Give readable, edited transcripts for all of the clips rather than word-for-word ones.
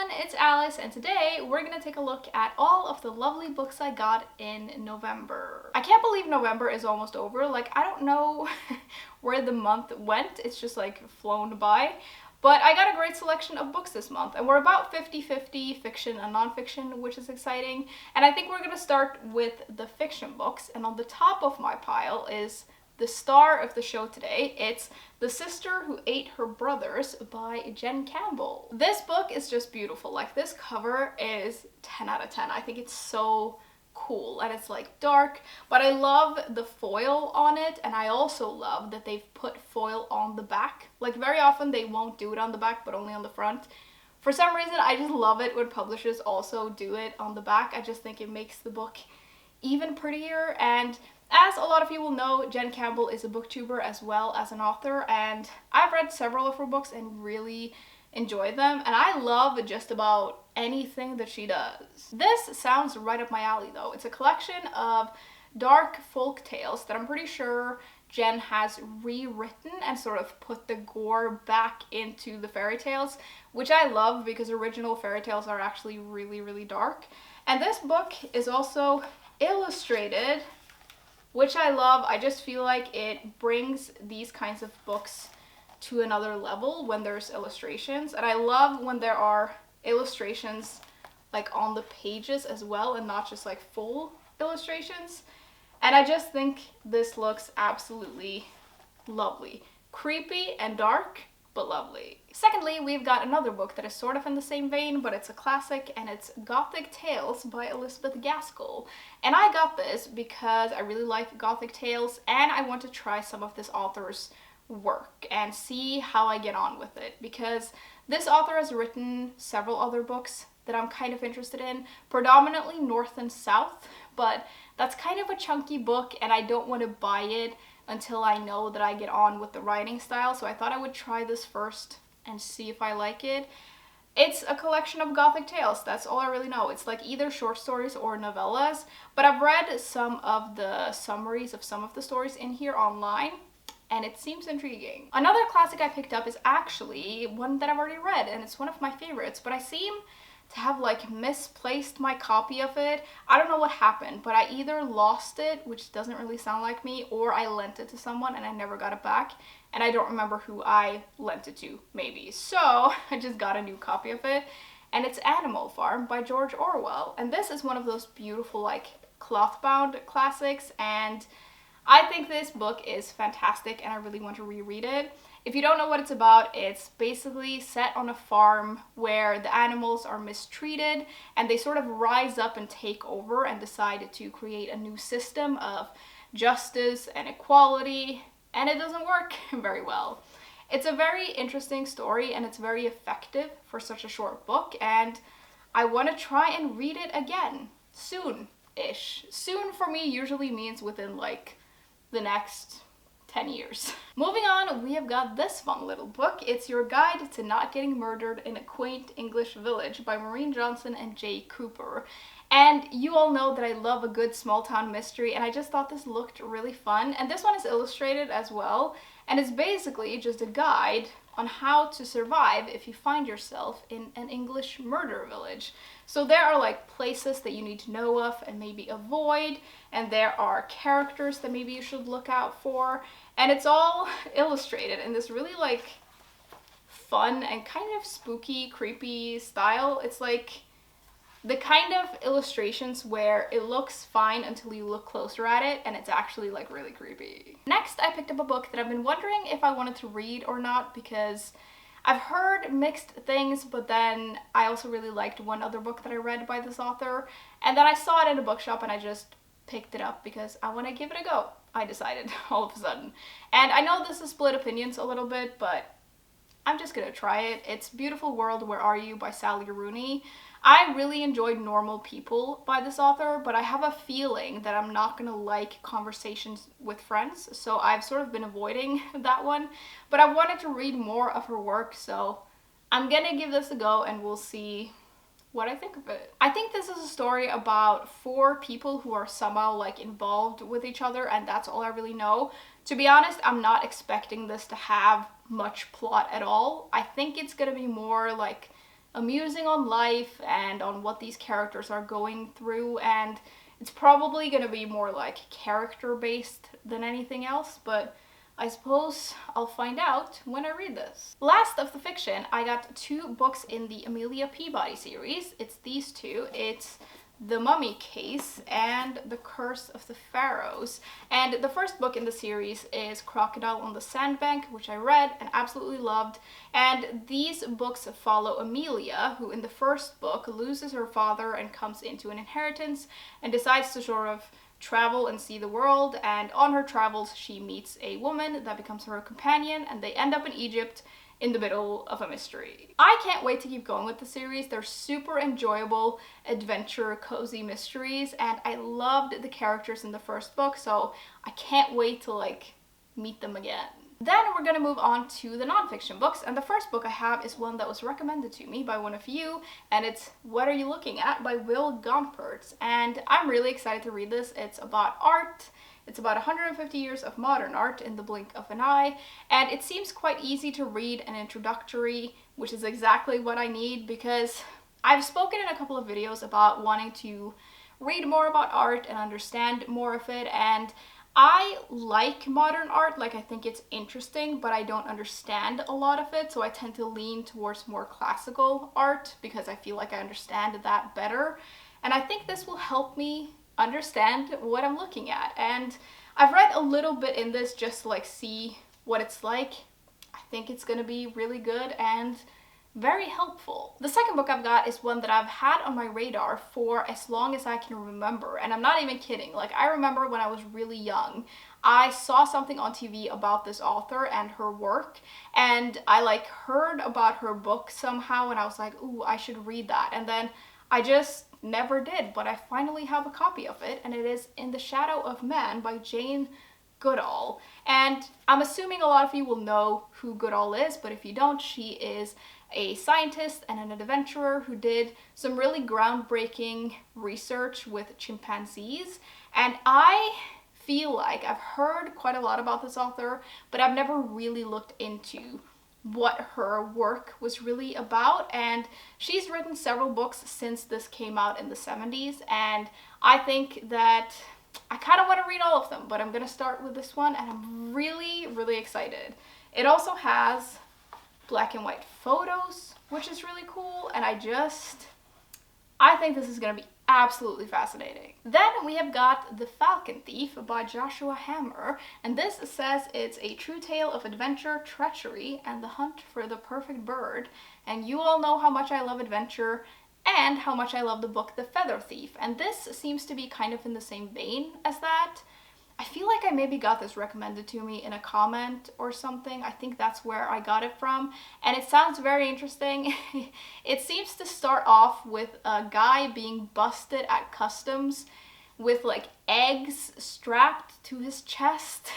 everyone, it's Alice, and today we're gonna take a look at all of the lovely books I got in November. I can't believe November is almost over. Like, I don't know where the month went. It's just like flown by. But I got a great selection of books this month, and we're about 50-50 fiction and nonfiction, which is exciting. And I think we're gonna start with the fiction books, and on the top of my pile is the star of the show today. It's The Sister Who Ate Her Brothers by Jen Campbell. This book is just beautiful. Like, this cover is 10 out of 10. I think it's so cool, and it's like dark, but I love the foil on it, and I also love that they've put foil on the back. Like, very often they won't do it on the back, but only on the front. For some reason, I just love it when publishers also do it on the back. I just think it makes the book even prettier. And as a lot of you will know, Jen Campbell is a booktuber as well as an author, and I've read several of her books and really enjoyed them, and I love just about anything that she does. This sounds right up my alley though. It's a collection of dark folk tales that I'm pretty sure Jen has rewritten and sort of put the gore back into the fairy tales, which I love because original fairy tales are actually really, really dark. And this book is also illustrated, which I love. I just feel like it brings these kinds of books to another level when there's illustrations. And I love when there are illustrations like on the pages as well, and not just like full illustrations. And I just think this looks absolutely lovely. Creepy and dark, but lovely. Secondly, we've got another book that is sort of in the same vein, but it's a classic, and it's Gothic Tales by Elizabeth Gaskell. And I got this because I really like Gothic tales, and I want to try some of this author's work and see how I get on with it, because this author has written several other books that I'm kind of interested in, predominantly North and South, but that's kind of a chunky book, and I don't want to buy it until I know that I get on with the writing style, so I thought I would try this first and see if I like it. It's a collection of Gothic tales, that's all I really know. It's like either short stories or novellas, but I've read some of the summaries of some of the stories in here online, and it seems intriguing. Another classic I picked up is actually one that I've already read, and it's one of my favorites, but I seem to have like misplaced my copy of it. I don't know what happened, but I either lost it, which doesn't really sound like me, or I lent it to someone and I never got it back, and I don't remember who I lent it to, maybe. So I just got a new copy of it, and it's Animal Farm by George Orwell. And this is one of those beautiful like cloth-bound classics, and I think this book is fantastic and I really want to reread it. If you don't know what it's about, it's basically set on a farm where the animals are mistreated, and they sort of rise up and take over and decide to create a new system of justice and equality, and it doesn't work very well. It's a very interesting story, and it's very effective for such a short book, and I want to try and read it again soon-ish. Soon for me usually means within like the next 10 years. Moving on, we have got this fun little book. It's Your Guide to Not Getting Murdered in a Quaint English Village by Maureen Johnson and Jay Cooper. And you all know that I love a good small town mystery, and I just thought this looked really fun. And this one is illustrated as well, and it's basically just a guide on how to survive if you find yourself in an English murder village. So there are like places that you need to know of and maybe avoid, and there are characters that maybe you should look out for, and it's all illustrated in this really like fun and kind of spooky, creepy style. It's like the kind of illustrations where it looks fine until you look closer at it, and it's actually like really creepy. Next, I picked up a book that I've been wondering if I wanted to read or not, because I've heard mixed things, but then I also really liked one other book that I read by this author, and then I saw it in a bookshop and I just picked it up because I want to give it a go, I decided all of a sudden. And I know this is split opinions a little bit, but I'm just gonna try it. It's Beautiful World, Where Are You by Sally Rooney. I really enjoyed Normal People by this author, but I have a feeling that I'm not gonna like Conversations with Friends, so I've sort of been avoiding that one. But I wanted to read more of her work, so I'm gonna give this a go and we'll see what I think of it. I think this is a story about 4 people who are somehow like involved with each other, and that's all I really know. To be honest, I'm not expecting this to have much plot at all. I think it's gonna be more like amusing on life and on what these characters are going through, and it's probably gonna be more like character based than anything else, but I suppose I'll find out when I read this. Last of the fiction, I got 2 books in the Amelia Peabody series. It's these 2. It's The Mummy Case and The Curse of the Pharaohs. And the first book in the series is Crocodile on the Sandbank, which I read and absolutely loved. And these books follow Amelia, who in the first book loses her father and comes into an inheritance and decides to sort of travel and see the world, and on her travels she meets a woman that becomes her companion, and they end up in Egypt in the middle of a mystery. I can't wait to keep going with the series. They're super enjoyable adventure cozy mysteries, and I loved the characters in the first book, so I can't wait to like meet them again. Then we're gonna move on to the nonfiction books, and the first book I have is one that was recommended to me by one of you, and it's What Are You Looking At by Will Gompertz, and I'm really excited to read this. It's about art. It's about 150 years of modern art in the blink of an eye, and it seems quite easy to read and introductory, which is exactly what I need, because I've spoken in a couple of videos about wanting to read more about art and understand more of it, and I like modern art, like I think it's interesting, but I don't understand a lot of it, so I tend to lean towards more classical art because I feel like I understand that better. And I think this will help me understand what I'm looking at. And I've read a little bit in this just to like see what it's like. I think it's gonna be really good and very helpful. The second book I've got is one that I've had on my radar for as long as I can remember, and I'm not even kidding. Like, I remember when I was really young, I saw something on TV about this author and her work, and I like heard about her book somehow, and I was like, ooh, I should read that. And then I just never did, but I finally have a copy of it, and it is In the Shadow of Man by Jane Goodall. And I'm assuming a lot of you will know who Goodall is, but if you don't, she is a scientist and an adventurer who did some really groundbreaking research with chimpanzees. And I feel like I've heard quite a lot about this author, but I've never really looked into what her work was really about. And she's written several books since this came out in the 70s, and I think that I kind of want to read all of them, but I'm going to start with this one, and I'm really, really excited. It also has black and white photos, which is really cool, and I think this is going to be absolutely fascinating. Then we have got The Falcon Thief by Joshua Hammer, and this says it's a true tale of adventure, treachery, and the hunt for the perfect bird. And you all know how much I love adventure and how much I love the book The Feather Thief, and this seems to be kind of in the same vein as that. I feel like I maybe got this recommended to me in a comment or something. I think that's where I got it from, and it sounds very interesting. It seems to start off with a guy being busted at customs with like eggs strapped to his chest,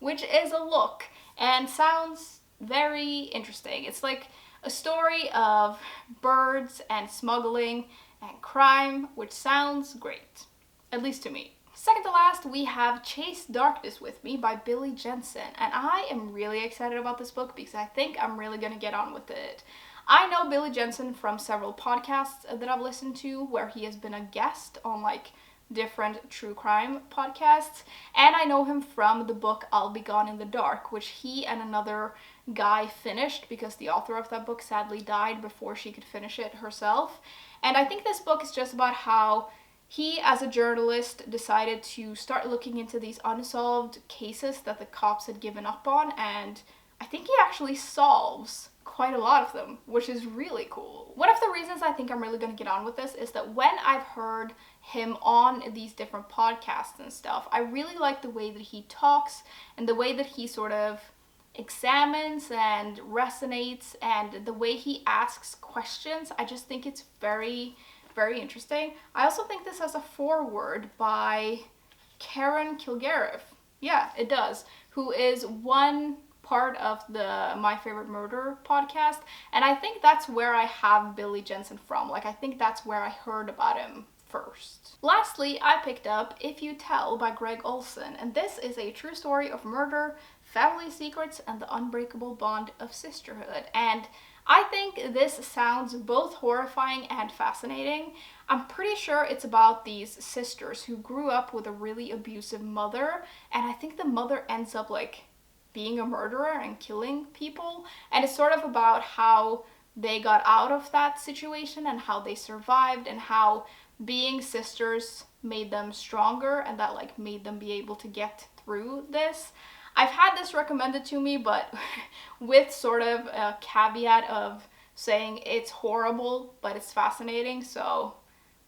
which is a look and sounds very interesting. It's like a story of birds and smuggling and crime, which sounds great, at least to me. Second to last, we have Chase Darkness With Me by Billy Jensen, and I am really excited about this book because I think I'm really gonna get on with it. I know Billy Jensen from several podcasts that I've listened to where he has been a guest on like different true crime podcasts, and I know him from the book I'll Be Gone in the Dark, which he and another guy finished because the author of that book sadly died before she could finish it herself. And I think this book is just about how he, as a journalist, decided to start looking into these unsolved cases that the cops had given up on, and I think he actually solves quite a lot of them, which is really cool. One of the reasons I think I'm really going to get on with this is that when I've heard him on these different podcasts and stuff, I really like the way that he talks and the way that he sort of examines and resonates and the way he asks questions. I just think it's very interesting. I also think this has a foreword by Karen Kilgariff. Yeah, it does. Who is one part of the My Favorite Murder podcast, and I think that's where I have Billy Jensen from. Like, I think that's where I heard about him first. Lastly, I picked up If You Tell by Greg Olson, and this is a true story of murder, family secrets, and the unbreakable bond of sisterhood. And I think this sounds both horrifying and fascinating. I'm pretty sure it's about these sisters who grew up with a really abusive mother, and I think the mother ends up like being a murderer and killing people. And it's sort of about how they got out of that situation and how they survived, and how being sisters made them stronger, and that like made them be able to get through this. I've had this recommended to me, but with sort of a caveat of saying it's horrible, but it's fascinating. So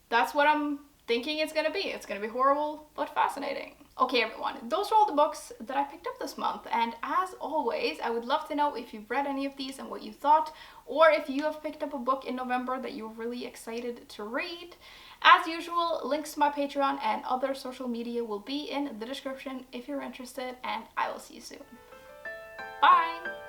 that's what I'm thinking it's gonna be. It's gonna be horrible, but fascinating. Okay, everyone, those are all the books that I picked up this month, and as always, I would love to know if you've read any of these and what you thought, or if you have picked up a book in November that you're really excited to read. As usual, links to my Patreon and other social media will be in the description if you're interested, and I will see you soon. Bye!